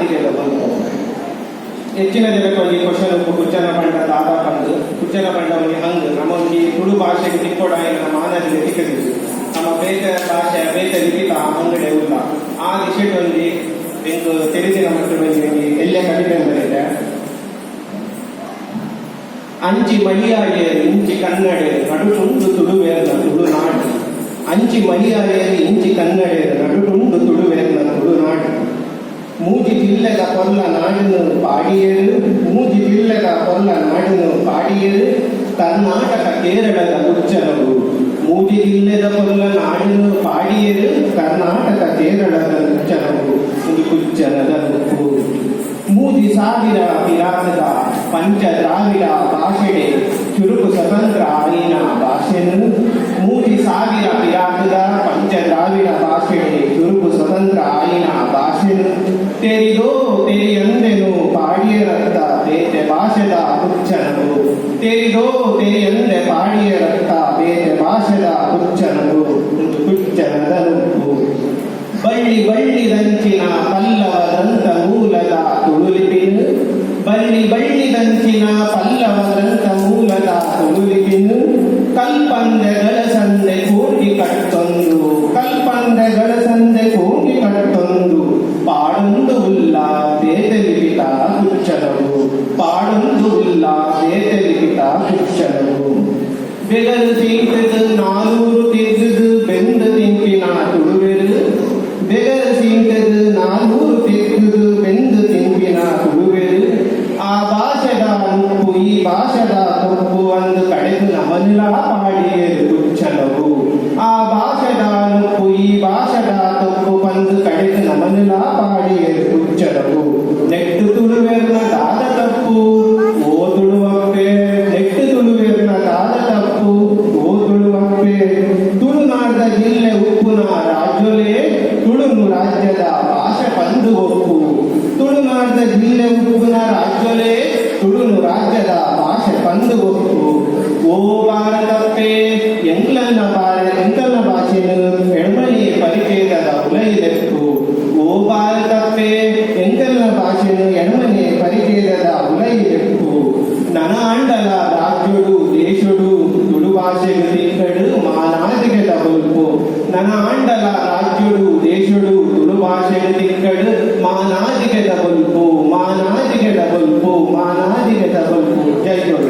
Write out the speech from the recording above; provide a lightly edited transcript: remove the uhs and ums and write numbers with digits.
ನಾದಿಗೆ ಬಂದು ಹೆಚ್ಚಿನ ಜನಕ್ಕೆ ಒಂದು ಕ್ವಶನ್ ಕುಚ್ಚನ ಪಂಡ ದಾದ ಬಂದು ಕುಚ್ಚನ ಪಂಡ ಒಂದು ಹಂಗೆ ನಮ್ಮ ಒಂದು ತುಳು ಭಾಷೆಗೆ ತಿಕ್ಕೋಡ ನಮ್ಮ ಮಾನವಿಗೆ ತಿಕ್ಕದಿದ್ದು ನಮ್ಮ ಬೇಕ ಭಾಷೆ ಬೇಕ ಲಿಖಿತ ಅಂಗಡಿ ಇಲ್ಲ ಆ ವಿಷಯ ಒಂದು ಎಂದು ತಿಳಿದಿನ ಮಟ್ಟದಲ್ಲಿ ಎಲ್ಲೇ ಕಡಿಮೆ ಬರುತ್ತೆ ಅಂಚಿ ಮಲಿಯಾಳಿಯರು ಇಂಚಿ ಕನ್ನಡಿಯರು ನಡುಟುಂಡು ತುಳುವೇರ್ನ ತುಳುನಾಡು ಅಂಚಿ ಮಲಿಯಾಳಿಯರು ಇಂಚಿ ಕನ್ನಡಿಯರು ನಡುಟುಂಡು ತುಳುವೇರ್ನ ತುಳುನಾಡು ಮೂಜಿ ಜಿಲ್ಲೆದ ಕೊಲ್ಲ ನಾಡಿನ ಪಾಡಿಯರು ಮೂಜಿ ಜಿಲ್ಲೆದ ಕೊಲ್ಲ ನಾಡಿನ ಪಾಡಿಯರು ಕರ್ನಾಟಕ ಕೇರಳದ ಕುಚ್ಚನವು ಮೂಜಿ ಜಿಲ್ಲೆದ ಕೊಲ್ಲ ನಾಡಿನ ಪಾಡಿಯರು ಕರ್ನಾಟಕ ಕೇರಳದ ಕುಚ್ಚನವು ಒಂದು ಕುಚ್ಚನದ ಉಪ್ಪು ಮೂಜಿ ಸಾವಿರ ಪಿರಾಸದ ಪಂಚ ದ್ರಾವಿಡ ಭಾಷೆಡೆ ಚುರುಕು ಸ್ವತಂತ್ರ ಆಯಿನ ಭಾಷೆನು ಮೂಜಿ ಸಾವಿರ ಪಿರಾಸದ ಪಂಚ ದ್ರಾವಿಡ ಭಾಷೆಡೆ ಚುರುಕು ಸ್ವತಂತ್ರ ಆಯಿನ ಭಾಷೆನು ತೆರಿದೋ ತೆರಿಯಂದೆನು ಪಾಡಿಯರತ್ತ ಬೇತೆ ಭಾಷೆದ ಹುಚ್ಚನವು ತೆರಿದೋ ತೆರಿಯಂದೆ ಪಾಡಿಯರತ್ತ ಬೇತೆ ಭಾಷೆದ ಹುಚ್ಚನವು ಒಂದು ಹುಚ್ಚನದ ನುಪ್ಪು ಬಳ್ಳಿ ಬಳ್ಳಿದಂಚಿನ ಪಲ್ಲವದಂತ ಮೂಲದ ತುಳುಲಿಪಿನು ಬಳ್ಳಿ ಬಳ್ಳಿದಂಚಿನ ಪಲ್ಲವದಂತ ಮೂಲದ ತುಳುಲಿಪಿನು ಕಲ್ಪಂದೆಗಳ ಸಂದೆ ಕೂಗಿ ಕಟ್ಟೊಂದು ಕಲ್ಪಂದೆಗಳ ಸಂದೆ ಕೂಗಿ ಕಟ್ಟೊಂದು ಪಾಡೊಂದು ಉಲ್ಲ ಬೇತಲಿಪಿತ ಹುಚ್ಚನವು ಪಾಡೊಂದು ಉಲ್ಲ ಬೇತಲಿಪಿತ ಹುಚ್ಚನವು ಬೆಗಲು ತಿಂಕದು ನಾನೂರು ತಿಂಕದು ಬೆಂದ ತಿಂಪಿನ ತುಳುವೆರು ಬೆಗಲು ತಿಂಕದು ನಾನೂರು ತಿಂಕದು ಬೆಂದ ತಿಂಪಿನ ತುಳುವೆರು ಆ ಭಾಷೆದ ಮುಪ್ಪು ಈ ಭಾಷೆದ ತಪ್ಪು ಒಂದು ಕಡೆದು ನಮಲ್ಲ ಪಾಡಿಯರು ಹುಚ್ಚನವು ಆ ಭಾಷೆದ ಮುಪ್ಪು ಈ ಭಾಷೆದ ತಪ್ಪು ಒಂದು ಕಡೆದು ನಮಲ್ಲ ಪಾಡಿಯರು ಹುಚ್ಚನವು ನೆಟ್ಟು ತುಳುವೆರ್ನ ದಾದ ತಪ್ಪು ಓ ತುಳುವಪ್ಪೆ ನೆಟ್ಟು ತುಳುವೆರ್ನ ದಾದ ತಪ್ಪು ಓ ತುಳುವಪ್ಪೆ ತುಳುನಾಡ ಜಿಲ್ಲೆ ಉಪ್ಪುನ ರಾಜ್ಯಲೇ ತುಳುನು ರಾಜ್ಯದ ಭಾಷೆ ಪಂದು ಒಪ್ಪು ತುಳುನಾಡ ಜಿಲ್ಲೆ ಉಪ್ಪುನ ರಾಜ್ಯಲೇ ತುಳುನು ರಾಜ್ಯದ ಭಾಷೆ ಪಂದು ಒಪ್ಪು ಓ ಭಾರತಪ್ಪೆ ಎಂಗ್ಲನ್ನ ಭಾಷೆನು ಎಣ್ಮಣಿ ಪರಿಚಯದ ಉಲೈಲೆಪ್ಪು ಓ ಭಾರತಪ್ಪೆ ಎಂಗಲ್ನ ಭಾಷೆನು ಎಣ್ಮಣಿ ಪರಿಚಯದ ಉಲೈಲೆಪ್ಪು ನನ ಅಂಡಲ ರಾಜ್ಯಡು ದೇಶಡು ತುಳು ಭಾಷೆಗೆ ತಿಕ್ಕಡು ಮಾನಾದಿಗೆ ತಗೊಲ್ಪು ನನ ಅಂಡಲ ರಾಜ್ಯಡು ದೇಶಡು ತುಳು ಭಾಷೆಗೆ ತಿಕ್ಕಡು ಮಾನಾದಿಗೆ ತಗೊಲ್ಪು ಮಾನಾದಿಗೆ ತಗೊಲ್ಪು ಮಾನಾದಿಗೆ ತಗೊಲ್ಪು ಜೈ ಜೋಗ.